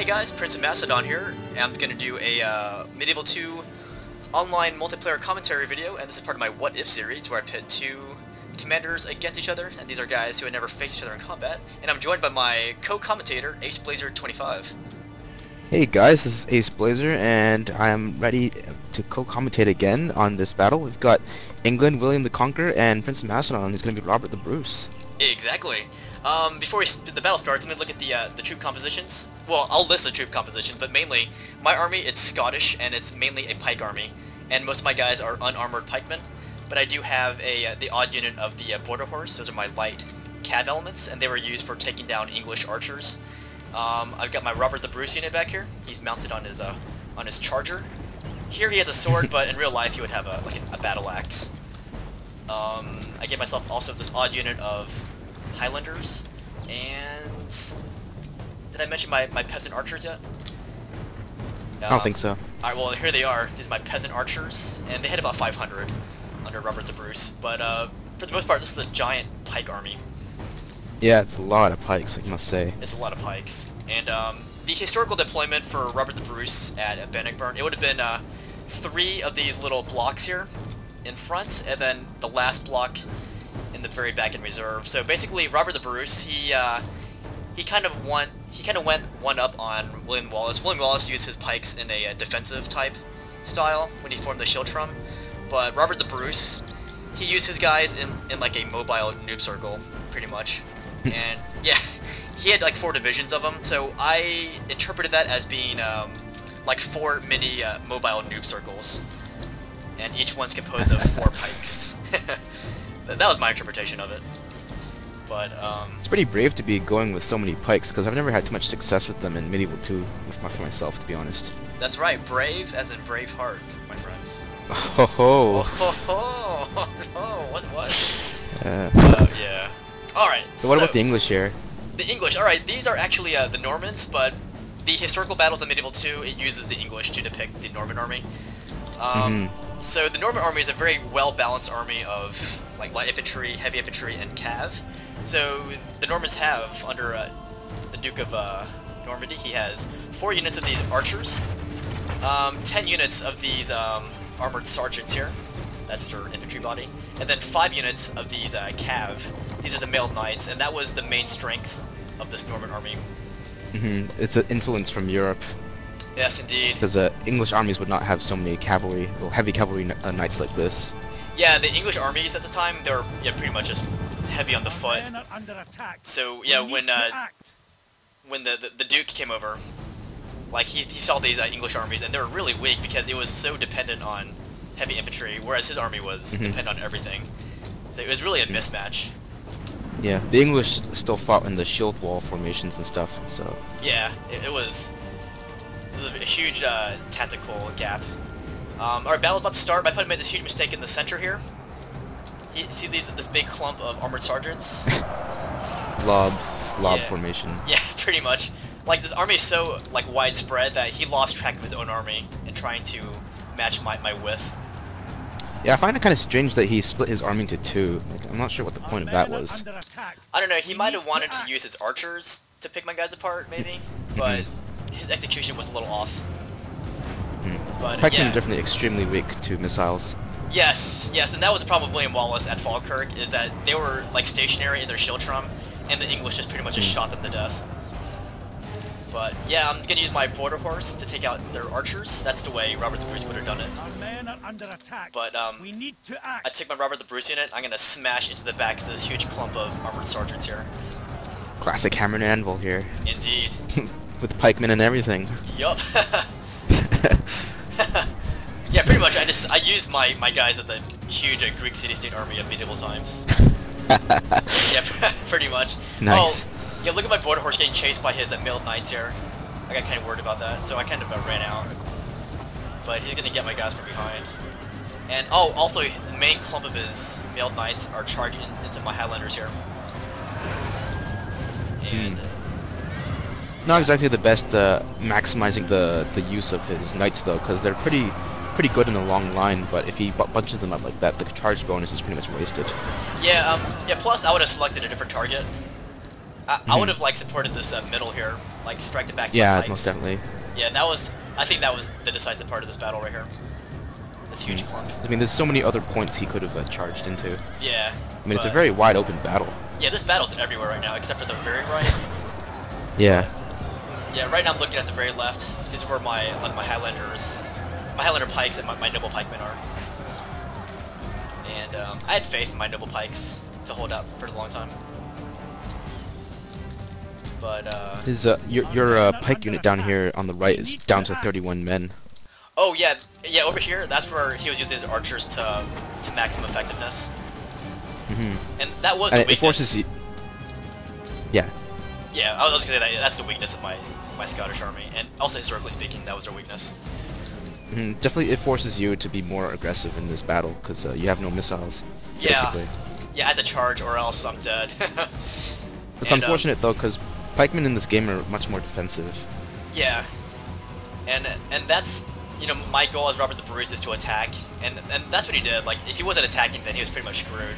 Hey guys, PrinceofMacedon here. I'm going to do a Medieval 2 online multiplayer commentary video, and this is part of my What If series, where I pit two commanders against each other, and these are guys who had never faced each other in combat. And I'm joined by my co-commentator, AceBlazer25. Hey guys, this is Ace Blazer, and I'm ready to co-commentate again on this battle. We've got England, William the Conqueror, and PrinceofMacedon, who's going to be Robert the Bruce. Exactly. Before the battle starts, let me look at the troop compositions. Well, I'll list the troop compositions, but mainly, my army, it's Scottish, and it's mainly a pike army. And most of my guys are unarmored pikemen, but I do have the odd unit of the border horse. Those are my light cav elements, and they were used for taking down English archers. I've got my Robert the Bruce unit back here. He's mounted on his charger. Here he has a sword, but in real life he would have a battle axe. I gave myself also this odd unit of Highlanders, and did I mention my peasant archers yet? I don't think so. Alright, well here they are. These are my peasant archers, and they had about 500 under Robert the Bruce, but for the most part this is a giant pike army. Yeah, it's a lot of pikes, I must say. It's a lot of pikes. And the historical deployment for Robert the Bruce at Bannockburn, it would have been 3 of these little blocks here in front, and then the last block in the very back in reserve. So basically, Robert the Bruce, he kind of went one up on William Wallace. William Wallace used his pikes in a defensive type style when he formed the Schildtrum, but Robert the Bruce, he used his guys in like a mobile noob circle, pretty much. And yeah, he had like 4 divisions of them, so I interpreted that as being like 4 mini mobile noob circles, and each one's composed of 4 pikes. That was my interpretation of it. But it's pretty brave to be going with so many pikes, because I've never had too much success with them in Medieval 2 for myself, to be honest. That's right, brave as in brave heart, my friends. Oh ho! Oh ho ho! Oh, what? Yeah. Alright, so what about the English here? The English, alright, these are actually the Normans, but the historical battles in Medieval 2, it uses the English to depict the Norman army. So the Norman army is a very well-balanced army of like light infantry, heavy infantry, and cav. So the Normans have, under the Duke of Normandy, he has 4 units of these archers, 10 units of these armored sergeants here, that's their infantry body, and then 5 units of these cav. These are the mailed knights, and that was the main strength of this Norman army. It's an influence from Europe. Yes, indeed. Because English armies would not have so many cavalry, well, heavy cavalry knights like this. Yeah, the English armies at the time, they were pretty much just heavy on the foot. So yeah, when the Duke came over, like he saw these English armies, and they were really weak because it was so dependent on heavy infantry, whereas his army was dependent on everything. So it was really a mismatch. Yeah, the English still fought in the shield wall formations and stuff, so... Yeah, it was a huge tactical gap. Our battle's about to start. My opponent made this huge mistake in the center here. See this big clump of armored sergeants? Blob yeah. formation. Yeah, pretty much. Like, this army is so like widespread that he lost track of his own army in trying to match my width. Yeah, I find it kind of strange that he split his army into 2. Like, I'm not sure what the point of that was. I don't know, he might have wanted to use his archers to pick my guys apart, maybe, but his execution was a little off. But Pikemen yeah. are definitely extremely weak to missiles. Yes, and that was the problem with William Wallace at Falkirk, is that they were like stationary in their Schildtrum, and the English just pretty much just shot them to death. But yeah, I'm gonna use my border horse to take out their archers. That's the way Robert the Bruce would have done it. But I take my Robert the Bruce unit. I'm gonna smash into the backs of this huge clump of armored sergeants here. Classic hammer and anvil here. Indeed. With pikemen and everything. Yup. Yeah, pretty much. I use my guys of the huge Greek city-state army of medieval times. Yeah, pretty much. Nice. Oh, yeah, look at my border horse getting chased by his mailed knights here. I got kind of worried about that, so I kind of ran out. But he's gonna get my guys from behind. And oh, also the main clump of his mailed knights are charging into my Highlanders here. And not exactly the best maximizing the use of his knights though, because they're pretty good in a long line. But if he bunches them up like that, the charge bonus is pretty much wasted. Yeah, yeah. Plus, I would have selected a different target. I would have like supported this middle here, like strike the back. Yeah, most definitely. Yeah, I think that was the decisive part of this battle right here. This huge clunk. I mean, there's so many other points he could have charged into. Yeah. I mean, it's a very wide open battle. Yeah, this battle's everywhere right now, except for the very right. Yeah. Yeah, right now I'm looking at the very left. These are where my Highlander pikes and my noble pikemen are. And I had faith in my noble pikes to hold out for a long time. But your pike unit down here on the right is down to 31 men. Oh yeah, yeah. Over here, that's where he was using his archers to maximum effectiveness. And that was the weakness. It forces you. Yeah. Yeah, I was gonna say that's the weakness of my Scottish army, and also historically speaking, that was their weakness. Definitely, it forces you to be more aggressive in this battle because you have no missiles. Yeah. Basically. Yeah, I had to charge or else I'm dead. It's unfortunate though because pikemen in this game are much more defensive. Yeah. And that's, you know, my goal as Robert the Bruce is to attack, and that's what he did. Like, if he wasn't attacking, then he was pretty much screwed.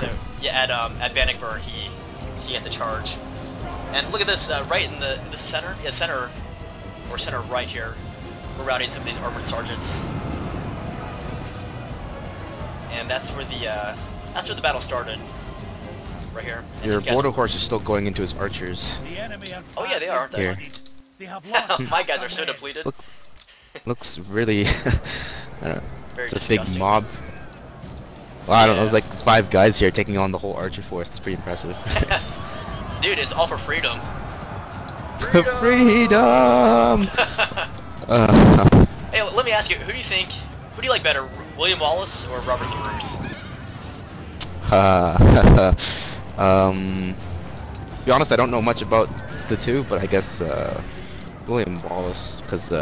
So yeah, at Bannockburn he had to charge. And look at this right in the center, yeah, center right here. We're routing some of these armored sergeants, and that's where the battle started. Right here. And Your border horse is still going into his archers. Oh yeah, they are, aren't they? Here. My guys are so depleted. Looks really. I don't know. Very it's a big disgusting. mob. Well, I don't know. There's like 5 guys here taking on the whole archer force. It's pretty impressive. Dude, it's all for freedom. Freedom! Hey, let me ask you, who do you like better, William Wallace or Robert the Bruce? To be honest, I don't know much about the two, but I guess William Wallace, because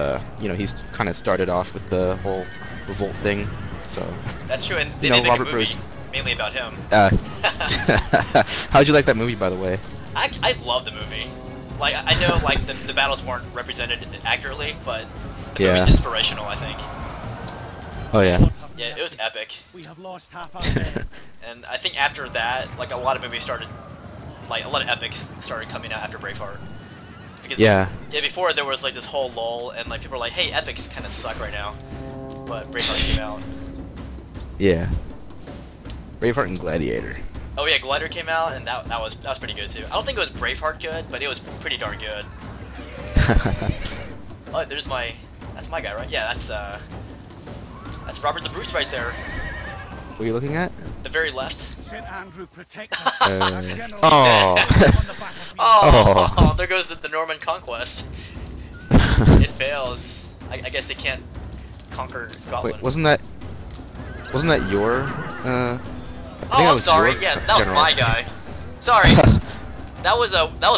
you know, he's kind of started off with the whole revolt thing, so. That's true, and they know, did make Robert a movie Bruce. mainly about him. How'd you like that movie, by the way? I love the movie. Like, I know like the battles weren't represented accurately, but the movie's inspirational, I think. Oh yeah. Yeah, it was epic. We have lost half our men. And I think after that, like a lot of movies started, like a lot of epics started coming out after Braveheart. Because yeah, before there was like this whole lull, and like people were like, hey, epics kind of suck right now. But Braveheart came out. Yeah. Braveheart and Gladiator. Oh yeah, Gladiator came out, and that was pretty good too. I don't think it was Braveheart good, but it was pretty darn good. Oh, that's my guy, right? Yeah, that's Robert the Bruce right there. What are you looking at? The very left. St. Andrew protect us. Oh, there goes the Norman conquest. It fails. I guess they can't conquer Scotland. Wait, wasn't that your? Oh, I'm sorry. Yeah, that was my guy. Sorry. that was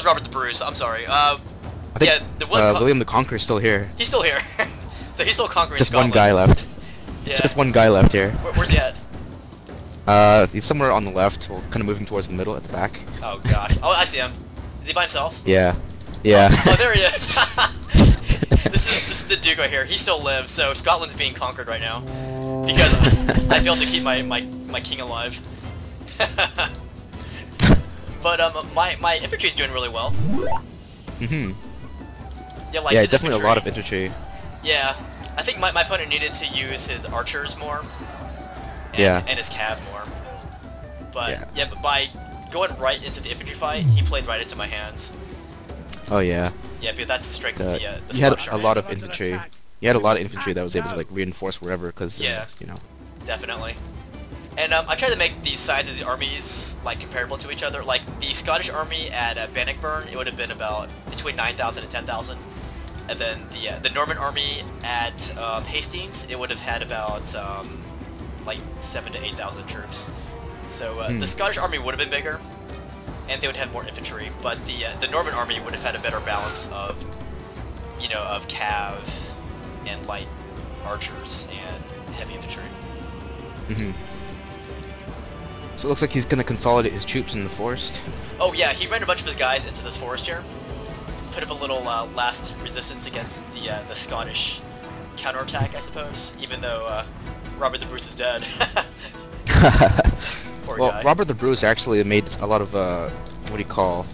Robert the Bruce. I'm sorry. I think, yeah, William the Conqueror's still here. He's still here. So he's still conquering Just Scotland. one guy left. Yeah. It's just one guy left here. Where's he at? He's somewhere on the left. We'll kind of moving towards the middle at the back. Oh gosh. Oh, I see him. Is he by himself? Yeah. Yeah. Oh, there he is. This is the Duke right here. He still lives, so Scotland's being conquered right now because I failed to keep my king alive. But my infantry's doing really well. Mhm. Yeah, like yeah, definitely a lot of infantry. Yeah, I think my opponent needed to use his archers more. And his cav more. But yeah, but by going right into the infantry fight, he played right into my hands. Oh yeah. Yeah, because that's the strength of the you had Scottish a army. lot of infantry. You had a lot of infantry that was able to like reinforce wherever, because you know. Definitely. And I tried to make the sides of the armies like comparable to each other. Like the Scottish army at Bannockburn, it would have been about between 9,000 and 10,000. And then the Norman army at Hastings, it would have had about like 7,000 to 8,000 troops. So the Scottish army would have been bigger, and they would have more infantry. But the Norman army would have had a better balance of, you know, of cav and light archers and heavy infantry. Mhm. So it looks like he's gonna consolidate his troops in the forest. Oh yeah, he ran a bunch of his guys into this forest here. Put up a little last resistance against the Scottish counterattack, I suppose. Even though Robert the Bruce is dead. Poor Well, guy. Robert the Bruce actually made a lot of what do you call?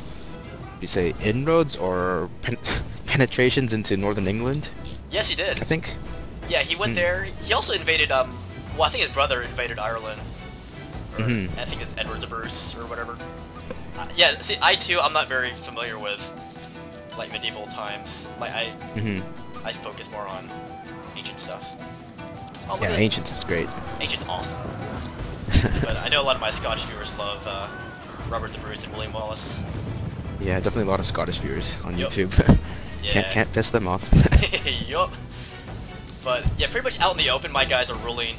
You say inroads or penetrations into northern England? Yes, he did. I think. Yeah, he went there. He also invaded, well, I think his brother invaded Ireland. Or I think it's Edward the Bruce, or whatever. Yeah, see, I'm not very familiar with, like, medieval times. Like, I focus more on ancient stuff. Oh, yeah, ancient's is great. Ancient's awesome. But I know a lot of my Scottish viewers love Robert the Bruce and William Wallace. Yeah, definitely a lot of Scottish viewers on YouTube. Yeah. Can't piss them off. Yup. But yeah, pretty much out in the open, my guys are ruling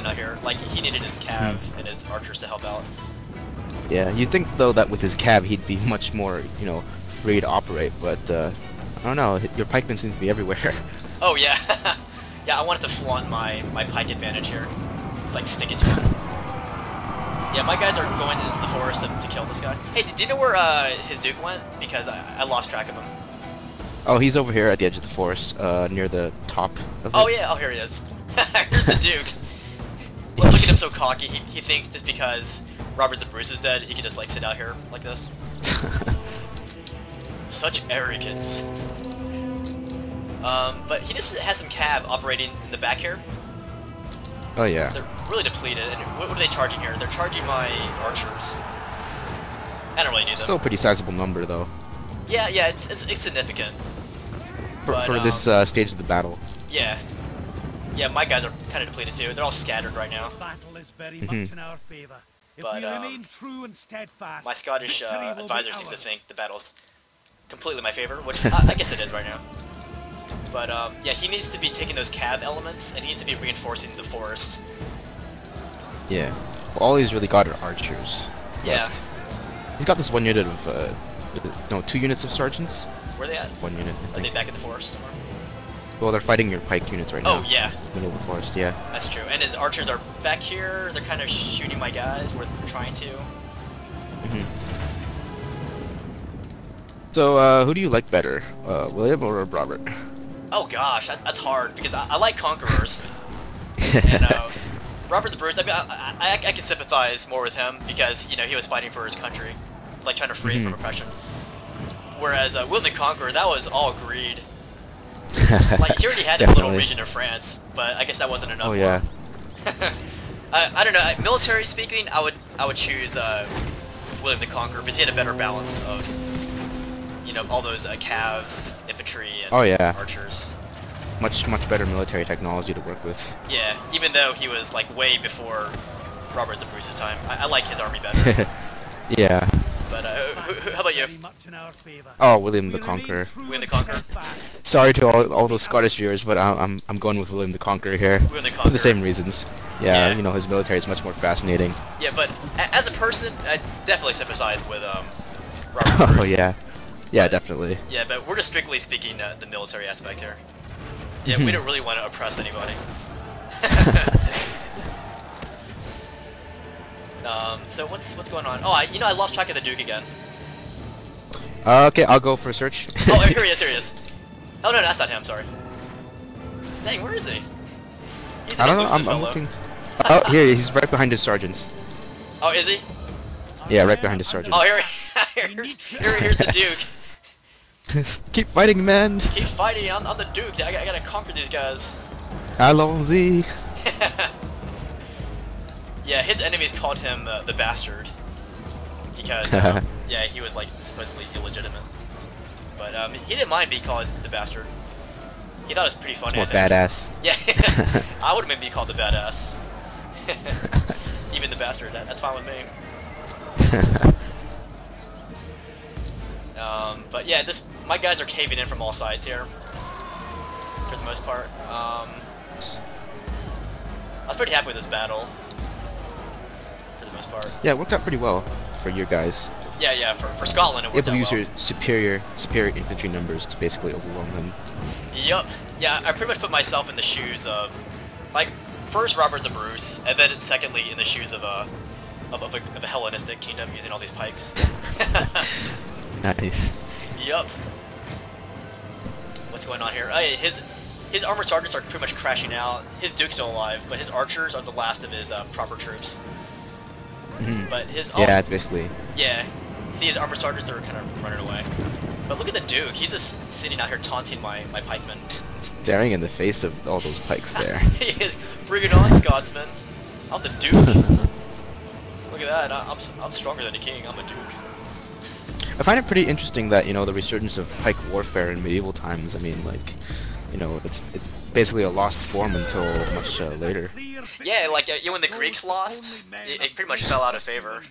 out here. Like, he needed his cav and his archers to help out. Yeah, you'd think though that with his cav he'd be much more, you know, free to operate, but I don't know, your pikemen seem to be everywhere. Oh yeah. Yeah, I wanted to flaunt my pike advantage here. It's like stick it to him. Yeah, my guys are going into the forest to kill this guy. Hey, do you know where his duke went? Because I lost track of him. Oh, he's over here at the edge of the forest, near the top of Oh it. yeah, oh here he is. Here's the duke. Look at him so cocky. He thinks just because Robert the Bruce is dead, he can just like sit out here like this. Such arrogance. But he just has some cav operating in the back here. Oh yeah. They're really depleted, and what are they charging here? They're charging my archers. I don't really need them. Still a pretty sizable number though. Yeah, it's significant. For this stage of the battle. Yeah. Yeah, my guys are kind of depleted too. They're all scattered right now. Battle is very much in our favor. If But, we remain true and steadfast, My Scottish victory will be advisor seems to ours. think the battle's completely in my favor, which I guess it is right now. But yeah, he needs to be taking those cav elements, and he needs to be reinforcing the forest. Yeah. Well, all he's really got are archers. Yeah. He's got this one unit of, no, 2 units of sergeants? Where are they at? 1 unit, I Are they think. back in the forest somewhere? Well, they're fighting your pike units right now. Oh, yeah. Middle of the forest, yeah. That's true. And his archers are back here. They're kind of shooting my guys where they're trying to. So, who do you like better, William or Robert? Oh gosh, that's hard because I like Conquerors. And Robert the Bruce, I mean, I can sympathize more with him because, you know, he was fighting for his country, like trying to free it from oppression. Whereas William the Conqueror, that was all greed. Like, he already had his little region of France, but I guess that wasn't enough. Oh for yeah. him. I don't know. Military speaking, I would choose William the Conqueror because he had a better balance of, you know, all those cav, infantry, and Oh yeah. archers. Much better military technology to work with. Yeah, even though he was like way before Robert the Bruce's time, I like his army better. Yeah. But how about you? Very much in our favor. Oh, William If the we remain Conqueror. true William the and Conqueror? steadfast, Sorry to all those Scottish viewers, but I'm going with William the Conqueror here. William the For Conqueror. the same reasons. Yeah, Yeah. you know, his military is much more fascinating. Yeah, but as a person, I definitely sympathize with Robert the Bruce. Oh yeah. Yeah, definitely. Yeah, but we're just strictly speaking the military aspect here. Yeah, we don't really want to oppress anybody. So what's going on? Oh, I lost track of the Duke again. Okay, I'll go for a search. Oh, here he is. Oh no, that's not him. Sorry. Dang, where is he? He's an I don't know. elusive I'm fellow. looking. Oh, here he's right behind his sergeants. Oh, is he? Yeah, right behind his sergeants. Oh, here's the Duke. Keep fighting, man. Keep fighting. I'm the Duke. I gotta conquer these guys. Allons-y. Yeah, his enemies called him the bastard because yeah, he was like supposedly illegitimate. But he didn't mind being called the bastard. He thought it was pretty funny. More I think. badass. Yeah, I would have been called the badass. Even the bastard. That's fine with me. But yeah, my guys are caving in from all sides here for the most part. I was pretty happy with this battle for the most part. Yeah, it worked out pretty well for your guys. Yeah, for Scotland it worked Able to out use well. your superior infantry numbers to basically overwhelm them. Yup. Yeah, I pretty much put myself in the shoes of, like, first Robert the Bruce, and then secondly in the shoes of a Hellenistic kingdom using all these pikes. Nice. Yup. What's going on here? Oh, yeah, his armored sergeants are pretty much crashing out. His Duke's still alive, but his archers are the last of his proper troops. But his Yeah, it's basically. yeah. See, his armor sergeants are kind of running away. But look at the Duke. He's just sitting out here taunting my pikemen. Staring in the face of all those pikes there. He is. Bring it on, Scotsman. I'm the Duke. Look at that. I'm stronger than the king. I'm a Duke. I find it pretty interesting that, you know, the resurgence of pike warfare in medieval times. I mean, like, you know, it's basically a lost form until much later. Yeah, like when the Greeks lost, it pretty much fell out of favor.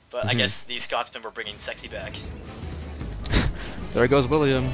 But I guess these Scotsmen were bringing sexy back. There goes William.